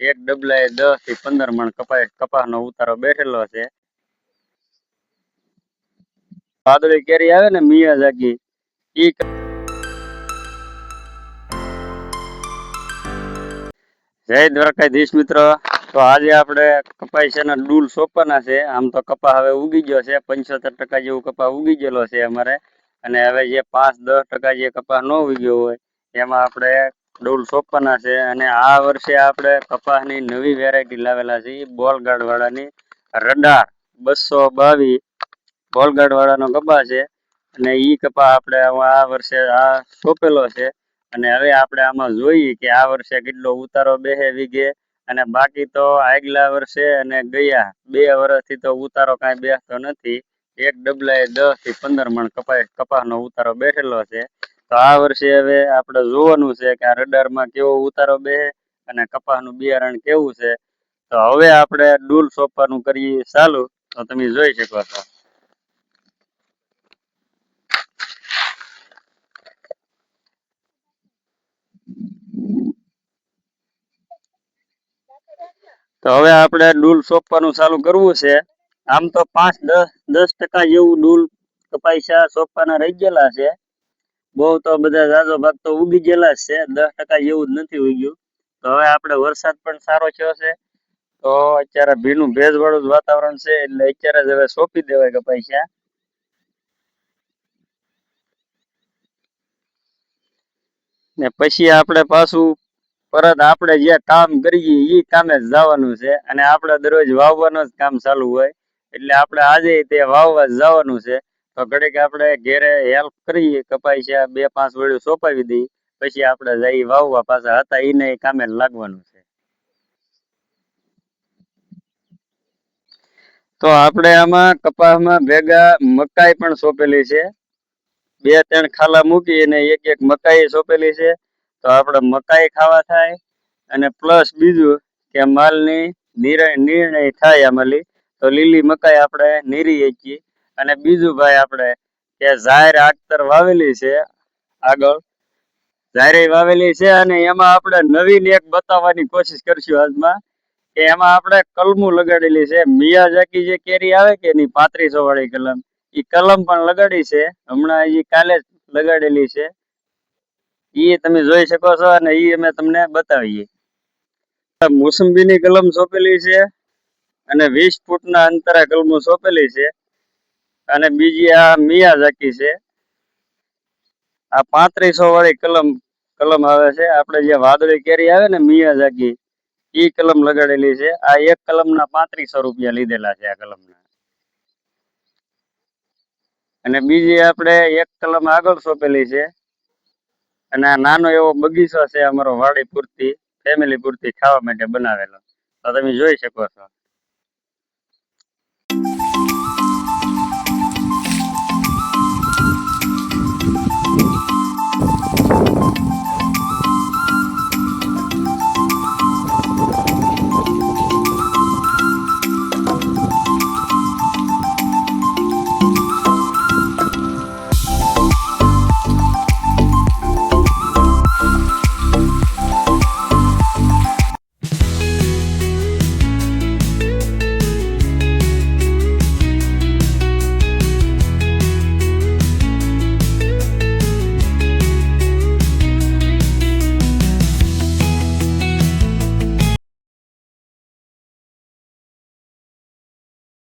એક ડબલાએ 10 થી 15 મણ કપાસનો ઉતારો બેઠેલો છે. વાદળી કેરી આવે ને મિયાઝાકી, ઈ જય દ્વારકાધીશ મિત્રો. તો આજે આપણે કપાસિયાના ડૂલ સોંપવાના છે. આમ તો કપા હવે ઉગી ગયો છે, 75% જેવું કપા ઉગી ગયેલો છે અમારે. અને હવે જે 5-10% જે કપા ન ઉગ્યો હોય એમાં આપણે ડૂલ સોંપવાના છે. અને આ વર્ષે આપણે કપાસની નવી વેરાયટી લાવેલા છે, બોલગાડ વાળાની રડાર 222 બોલગાડ વાળાનો કપા છે. અને ઈ કપા આપણે આ વર્ષે આ સોંપેલો છે. અને હવે આપણે આમાં જોઈએ કે આ વર્ષે કેટલો ઉતારો બેહે વીઘે. અને બાકી તો આગલા વર્ષે અને ગયા 2 વર્ષથી તો ઉતારો કાંઈ બેસતો નથી. એક ડબલાએ 10 થી 15 મણ કપાસનો ઉતારો બેઠેલો છે. તો આ વર્ષે હવે આપણે જોવાનું છે કે આ રડારમાં કેવો ઉતારો બેહે અને કપાસનું બિયારણ કેવું છે. તો હવે આપણે ડૂલ સોંપવાનું કરીએ ચાલુ. તો તમે જોઈ શકો છો. તો હવે આપણે ડૂલ સોંપવાનું ચાલુ કરવું છે. આમ તો 5-10% જેવું ડૂલ કપાસિયા સોંપવાના રહી ગયેલા છે. બહુ તો બધા જાજો ભાગ તો ઉગી ગયેલા જ છે, 10% જેવું જ નથી ઉગ્યું. તો હવે આપણે વરસાદ પણ સારો થયો છે, તો અત્યારે ભીનું ભેજવાળું જ વાતાવરણ છે, એટલે અત્યારે જ હવે સોંપી દેવાય કપાસિયા. ને પછી આપણે પાછું પરત આપણે જે કામ કરીએ એ કામે જ જવાનું છે. અને આપણે દરરોજ વાવવાનું જ કામ ચાલુ હોય, એટલે આપણે આજે તે વાવવા જ જવાનું છે. તો ઘડીક આપણે ઘેરે હેલ્પ કરીએ, કપાસિયા 2-5 વળ્યું સોંપાવી દઈએ, પછી આપણે જઈ વાવવા પાછા હતા એને કામે લાગવાનું છે. તો આપણે આમાં કપાસમાં ભેગા મકાઈ પણ સોંપેલી છે. 2-3 ખાલા મૂકી અને એક મકાઈ સોંપેલી છે. તો આપણે મકાઈ ખાવા થાય અને પ્લસ બીજું કે માલની નિર્ણય થાય આમાં. તો લીલી મકાઈ આપણે નીરી શકીએ. અને બીજું ભાઈ આપણે કે જાહેર આખતર વાવેલી છે આગળ, જાહેર વાવેલી છે. અને એમાં આપણે નવીન એક બતાવવાની કોશિશ કરશું આજમાં, કે એમાં આપણે કલમું લગાડેલી છે. મિયાઝાકી જે કેરી આવે કે એની 3500 વાળી કલમ, ઈ કલમ પણ લગાડી છે. હમણાં હજી કાલે જ લગાડેલી છે. ઈ તમે જોઈ શકો છો અને ઈ અમે તમને બતાવીએ. મોસંબીની કલમ સોંપેલી છે અને 20 ફૂટના અંતરે કલમો સોંપેલી છે. અને બીજી આ મિયાઝાકી છે. આ 3500 વાળી કલમ આવે છે. આપણે જે વાદળી કેરી આવે ને મિયાઝાકી, ઈ કલમ લગાડેલી છે. આ એક કલમના 3500 રૂપિયા લીધેલા છે આ કલમના. અને બીજી આપણે એક કલમ આગળ સોંપેલી છે. અને આ નાનો એવો બગીચો છે અમારો, વાડી પૂરતી, ફેમિલી પૂરતી ખાવા માટે બનાવેલો. તો તમે જોઈ શકો છો.